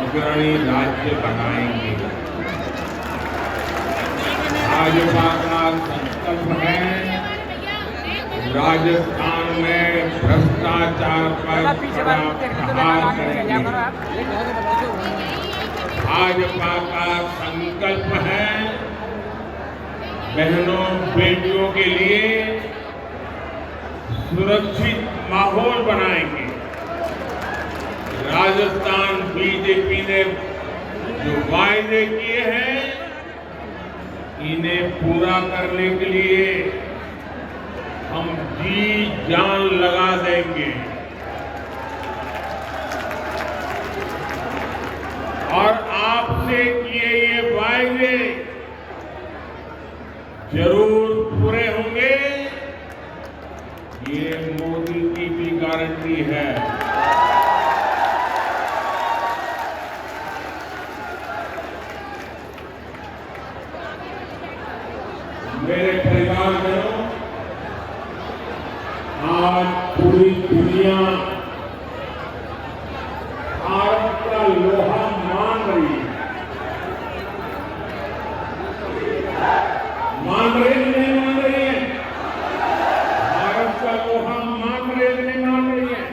अग्रणी राज्य बनाएंगे। भाजपा का संकल्प है राजस्थान में भ्रष्टाचार पर कड़ा प्रहार करेंगे। भाजपा का संकल्प है बहनों बेटियों के लिए सुरक्षित माहौल बनाएंगे। राजस्थान बीजेपी ने जो वायदे किए हैं इन्हें पूरा करने के लिए हम जी जान लगा देंगे और आपसे किए ये वायदे जरूर पूरे होंगे, ये मोदी की भी गारंटी है। मेरे परिवारजनों, आज पूरी दुनिया भारत का लोहा मान रही है। मान रही है नहीं मान रही है? भारत का लोहा मान रही है नहीं मान रही है?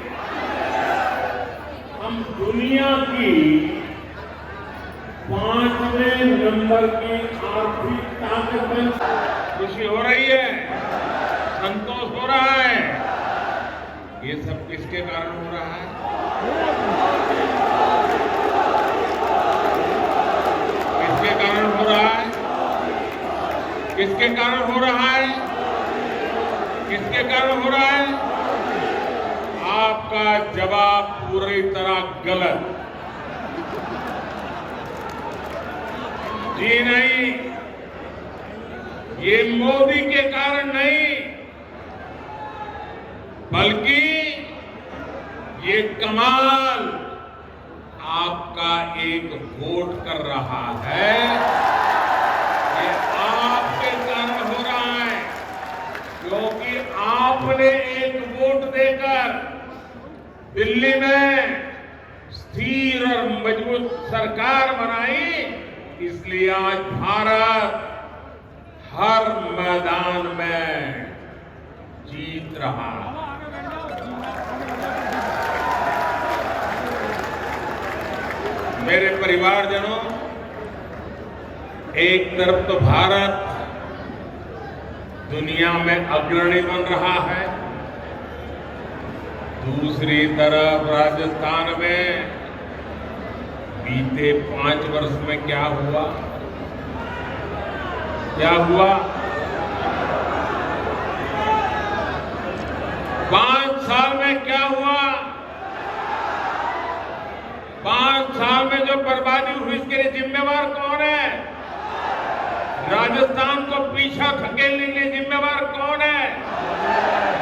हम दुनिया की 5वें नंबर की आर्थिक ताकत बन। खुशी हो रही है, संतोष हो रहा है। ये सब किसके कारण हो रहा है? किसके कारण हो रहा है? किसके कारण हो रहा है? किसके कारण हो रहा है? आपका जवाब पूरी तरह गलत। जी नहीं, ये मोदी के कारण नहीं, बल्कि ये कमाल आपका एक वोट कर रहा है। ये आपके कारण हो रहा है, क्योंकि आपने एक वोट देकर दिल्ली में स्थिर और मजबूत सरकार बनाई, इसलिए आज भारत हर मैदान में जीत रहा है। मेरे परिवारजनों, एक तरफ तो भारत दुनिया में अग्रणी बन रहा है, दूसरी तरफ राजस्थान में बीते 5 वर्ष में क्या हुआ? क्या हुआ? 5 साल में क्या हुआ? 5 साल में जो बर्बादी हुई इसके लिए जिम्मेवार कौन है? राजस्थान को पीछा धकेलने के लिए जिम्मेवार कौन है?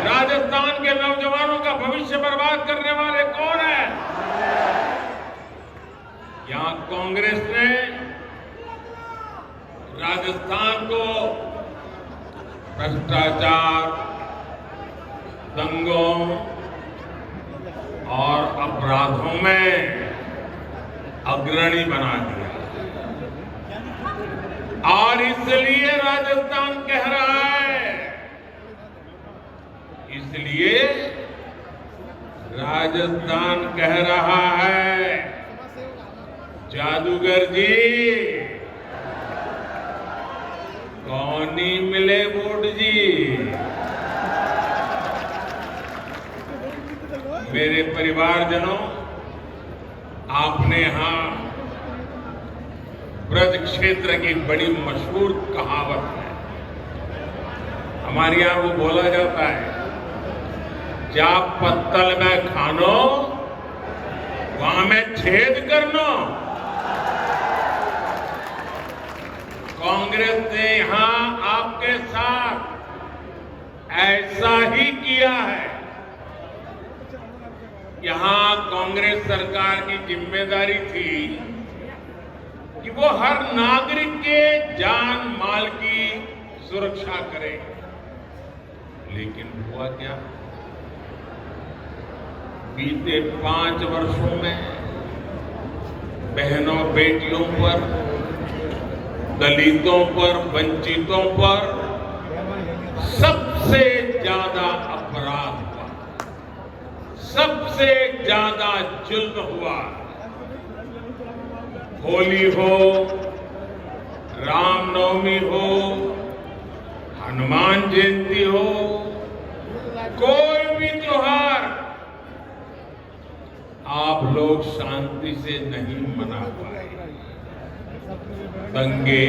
राजस्थान के नौजवानों का भविष्य बर्बाद करने वाले कौन है? यहां कांग्रेस ने राजस्थान को भ्रष्टाचार, दंगों और अपराधों में अग्रणी बना दिया और इसलिए राजस्थान कह रहा है, इसलिए राजस्थान कह रहा है, जादूगर जी कौन ही मिले वोट जी। मेरे परिवारजनों, आपने यहां ब्रज क्षेत्र की बड़ी मशहूर कहावत है, हमारे यहां वो बोला जाता है, जा पत्तल में खानो वहां में छेद करनो। कांग्रेस ने यहां आपके साथ ऐसा ही किया है। यहां कांग्रेस सरकार की जिम्मेदारी थी कि वो हर नागरिक के जान माल की सुरक्षा करे, लेकिन हुआ क्या? बीते 5 वर्षों में बहनों बेटियों पर, दलितों पर, वंचितों पर सबसे ज्यादा अपराध हुआ, सबसे ज्यादा जुल्म हुआ। होली हो, रामनवमी हो, हनुमान जयंती हो, कोई भी त्योहार आप लोग शांति से नहीं मना पाए। दंगे,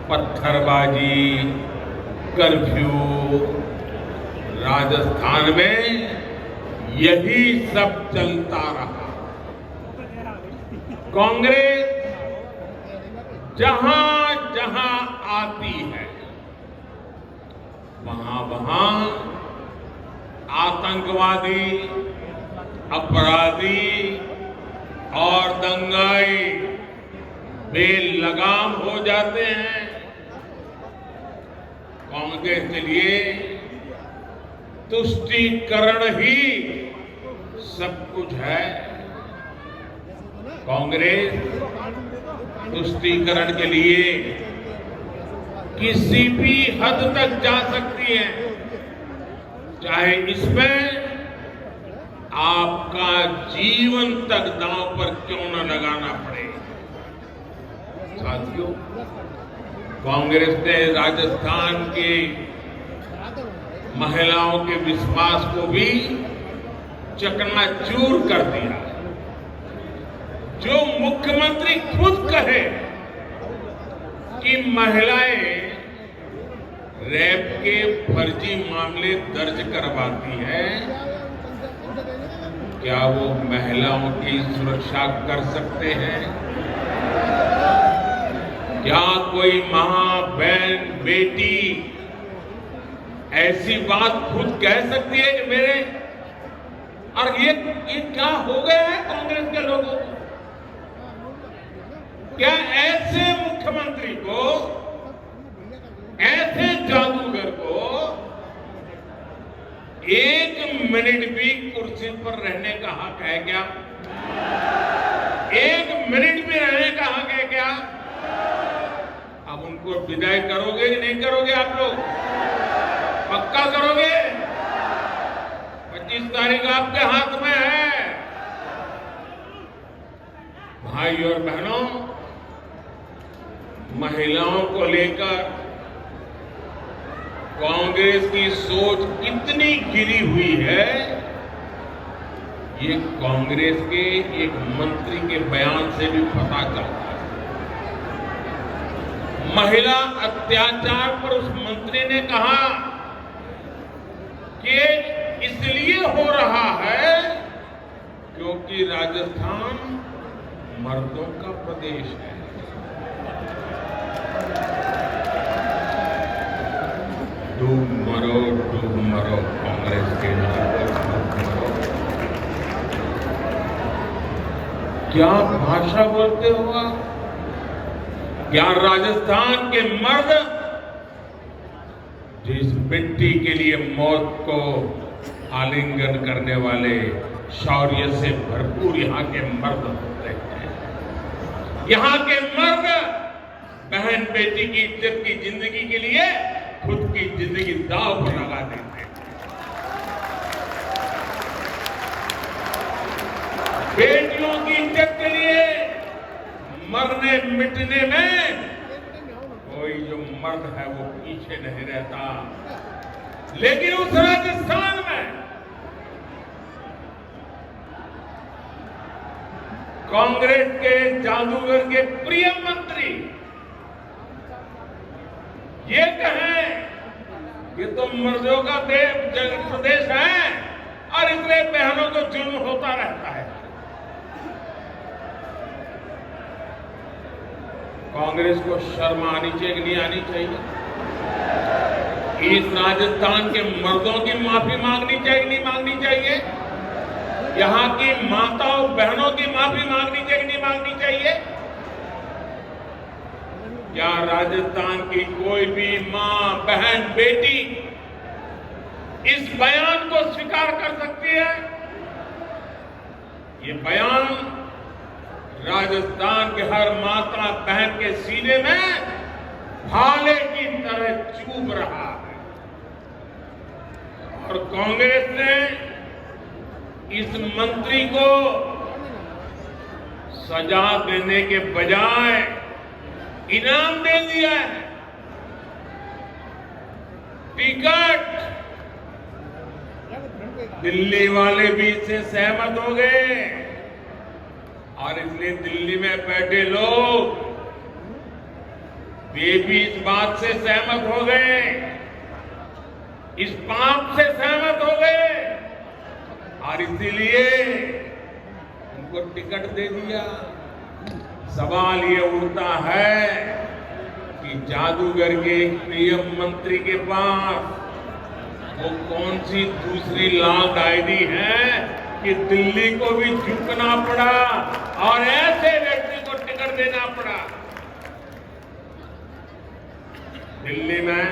पत्थरबाजी, कर्फ्यू, राजस्थान में यही सब चलता रहा। कांग्रेस जहां जहां आती है वहां वहां आतंकवादी, अपराधी और दंगाई बेलगाम हो जाते हैं। कांग्रेस के लिए तुष्टीकरण ही सब कुछ है। कांग्रेस तुष्टीकरण के लिए किसी भी हद तक जा सकती है, चाहे इसमें आपका जीवन तक दांव पर क्यों न लगाना पड़े। साथियों, कांग्रेस ने राजस्थान की महिलाओं के विश्वास को भी चकनाचूर कर दिया। जो मुख्यमंत्री खुद कहे कि महिलाएं रेप के फर्जी मामले दर्ज करवाती है, क्या वो महिलाओं की सुरक्षा कर सकते हैं? क्या कोई मां, बहन, बेटी ऐसी बात खुद कह सकती है कि मेरे और ये क्या हो गया है कांग्रेस के लोगों को? क्या ऐसे मुख्यमंत्री को, ऐसे जादूगर को एक मिनट भी कुर्सी पर रहने का हक है क्या? एक मिनट भी रहने का हक है क्या? अब उनको विदाई करोगे कि नहीं करोगे? आप लोग पक्का करोगे? 25 तारीख आपके हाथ में है। भाई और बहनों, महिलाओं को लेकर कांग्रेस की सोच कितनी गिरी हुई है, ये कांग्रेस के एक मंत्री के बयान से भी पता चलता है। महिला अत्याचार पर उस मंत्री ने कहा कि इसलिए हो रहा है क्योंकि राजस्थान मर्दों का प्रदेश है। डूब मरो कांग्रेस के मरो। क्या भाषा बोलते हो आप? क्या राजस्थान के मर्द जिस मिट्टी के लिए मौत को आलिंगन करने वाले शौर्य से भरपूर यहाँ के मर्द होते हैं, यहाँ के मर्द बहन बेटी की इज्जत की जिंदगी के लिए खुद की जिंदगी दांव पर लगा देते हैं। बेटियों की इज्जत के लिए मरने मिटने में कोई जो मर्द है वो पीछे नहीं रहता। लेकिन उस राजस्थान में कांग्रेस के जादूगर के प्रिय मंत्री ये कहें कि तुम मर्दों का प्रदेश है और इसलिए बहनों को जुल्म होता रहता है। कांग्रेस को शर्म आनी चाहिए कि नहीं आनी चाहिए? इस राजस्थान के मर्दों की माफी मांगनी चाहिए नहीं मांगनी चाहिए? यहाँ की माताओं बहनों की माफी मांगनी चाहिए नहीं मांगनी चाहिए? क्या राजस्थान की कोई भी मां, बहन, बेटी इस बयान को स्वीकार कर सकती है? ये बयान राजस्थान के हर माता बहन के सीने में भाले की तरह चुभ रहा है। और कांग्रेस ने इस मंत्री को सजा देने के बजाय इनाम दे दिया है। टिकट दिल्ली वाले भी इससे सहमत हो गए और इसलिए दिल्ली में बैठे लोग वे भी इस बात से सहमत हो गए, इस पाप से सहमत हो गए और इसीलिए उनको टिकट दे दिया। सवाल ये उठता है कि जादूगर के पीएम मंत्री के पास वो कौन सी दूसरी लाल डायरी है कि दिल्ली को भी झुकना पड़ा और ऐसे व्यक्ति को टिकट देना पड़ा। दिल्ली में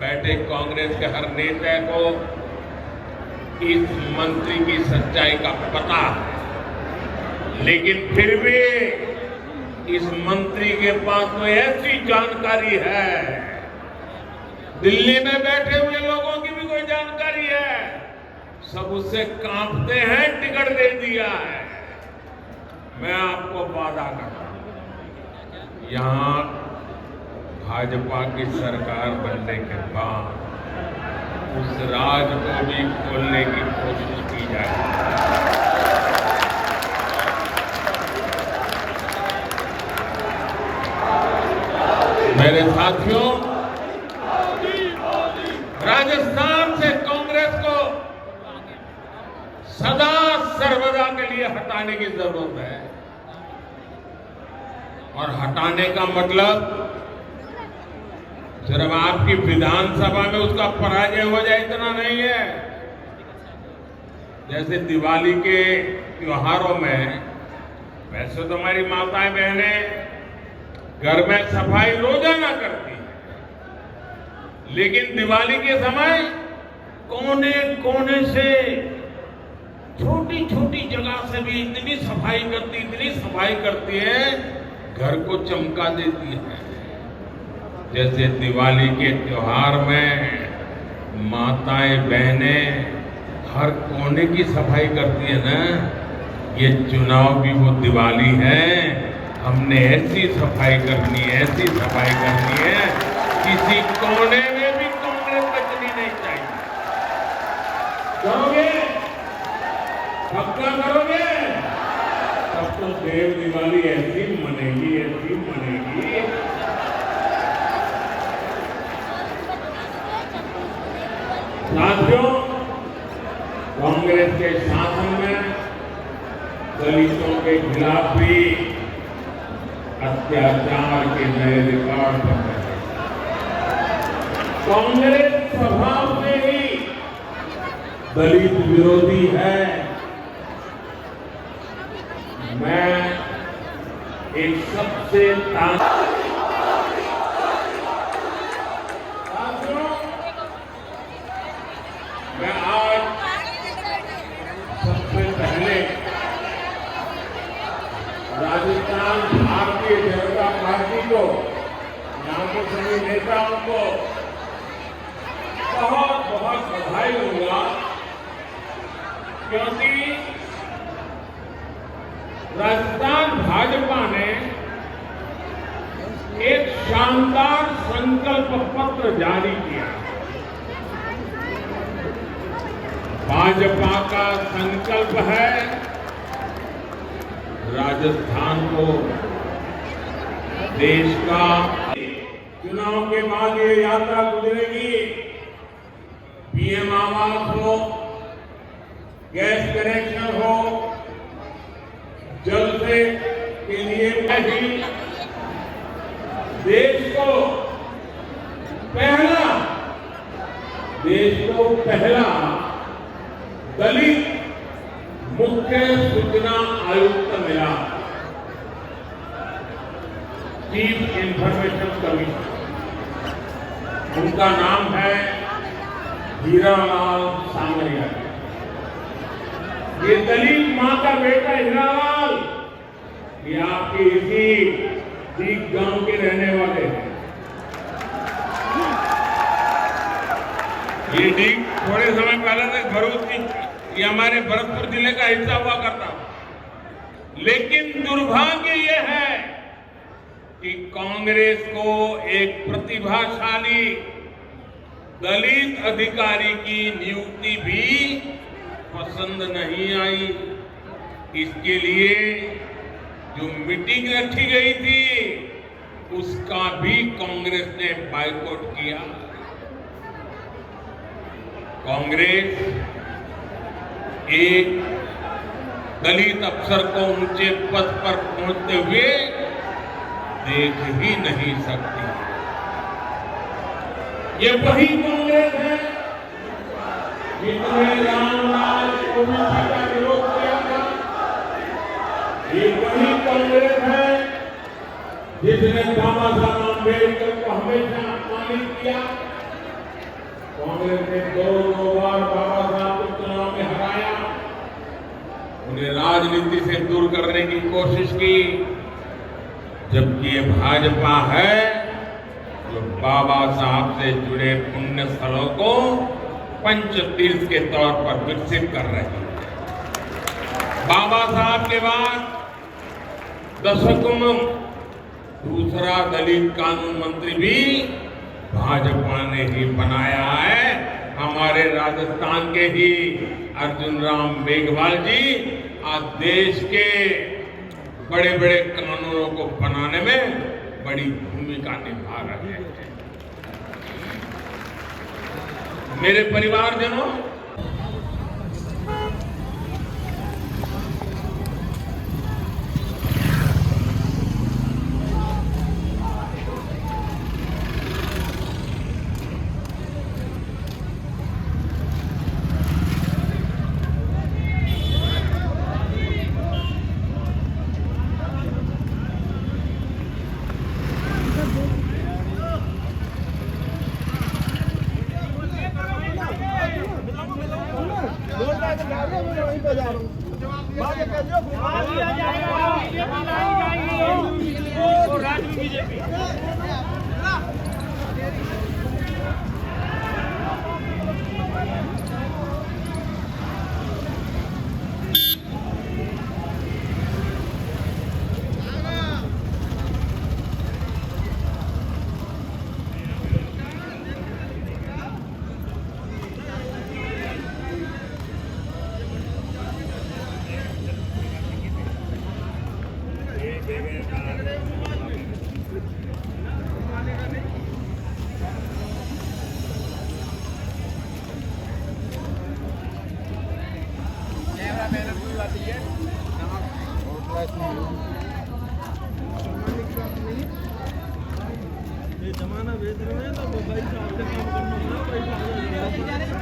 बैठे कांग्रेस के हर नेता को इस मंत्री की सच्चाई का पता है, लेकिन फिर भी इस मंत्री के पास तो ऐसी जानकारी है, दिल्ली में बैठे हुए लोगों की भी कोई जानकारी है, सब उससे कांपते हैं, टिकट दे दिया है। मैं आपको वादा करता हूं, यहां भाजपा की सरकार बनने के बाद उस राज को भी खोलने की कोशिश की जाएगी। मेरे साथियों, राजस्थान से कांग्रेस को सदा सर्वदा के लिए हटाने की जरूरत है और हटाने का मतलब सिर्फ आपकी विधानसभा में उसका पराजय हो जाए इतना नहीं है। जैसे दिवाली के त्योहारों में वैसे तो हमारी माताएं बहनें घर में सफाई रोजाना करती है, लेकिन दिवाली के समय कोने कोने से छोटी छोटी जगह से भी इतनी सफाई करती है, घर को चमका देती है। जैसे दिवाली के त्योहार में माताएं बहनें हर कोने की सफाई करती है ना, ये चुनाव भी वो दिवाली है। हमने ऐसी सफाई करनी है, ऐसी सफाई करनी है, किसी कोने में भी कांग्रेस बचनी नहीं चाहिए। करोगे? पक्का करोगे? तब तो देव दिवाली ऐसी मनेगी, ऐसी मनेगी। साथियों, कांग्रेस के शासन में दलितों के खिलाफ भी अत्याचार के नए रिकॉर्ड बन रहे हैं। कांग्रेस स्वभाव से ही दलित विरोधी है। मैं एक सबसे मैं आज सबसे पहले राजस्थान भारतीय जनता पार्टी को, यहाँ के सभी नेताओं को बहुत बहुत बधाई दूंगा, क्योंकि राजस्थान भाजपा ने एक शानदार संकल्प पत्र जारी किया। भाजपा का संकल्प है राजस्थान को देश का, चुनाव के बाद ये यात्रा गुजरेगी। पीएम आवास हो, गैस कनेक्शन हो, जल से के लिए भी देश को पहला दलित मुख्य सूचना आयुक्त मिला, चीफ इंफॉर्मेशन कमीशन। उनका नाम है हीरालाल सांगरिया। ये दलित मां का बेटा हीरालाल ये आपके इसी दीप गांव के रहने वाले हैं। ये डीग थोड़े समय पहले तक भरूच की, ये हमारे भरतपुर जिले का हिस्सा हुआ करता, लेकिन दुर्भाग्य यह है कि कांग्रेस को एक प्रतिभाशाली दलित अधिकारी की नियुक्ति भी पसंद नहीं आई। इसके लिए जो मीटिंग रखी गई थी उसका भी कांग्रेस ने बायकॉट किया। कांग्रेस एक दलित अफसर को ऊंचे पद पर पहुंचते हुए देख ही नहीं सकती। ये वही कांग्रेस है जिसने रामलाल ओबीसी का विरोध किया था। ये वही कांग्रेस है जिसने बाबा साहब अम्बेडकर को हमेशा अपमानित किया। कांग्रेस ने दो बार बाबा साहब को चुनाव में हराया, उन्हें राजनीति से दूर करने की कोशिश की, जबकि ये भाजपा है जो बाबा साहब से जुड़े पुण्य स्थलों को पंचतीर्थ के तौर पर विकसित कर रही है। बाबा साहब के बाद दशकों में दूसरा दलित कानून मंत्री भी भाजपा ने ही बनाया है। हमारे राजस्थान के ही अर्जुन राम मेघवाल जी आज देश के बड़े बड़े कानूनों को बनाने में बड़ी भूमिका निभा रहे हैं। मेरे परिवारजनों, जमाना बेच रहे हैं तो भाई साहब से काम करना होगा, पैसा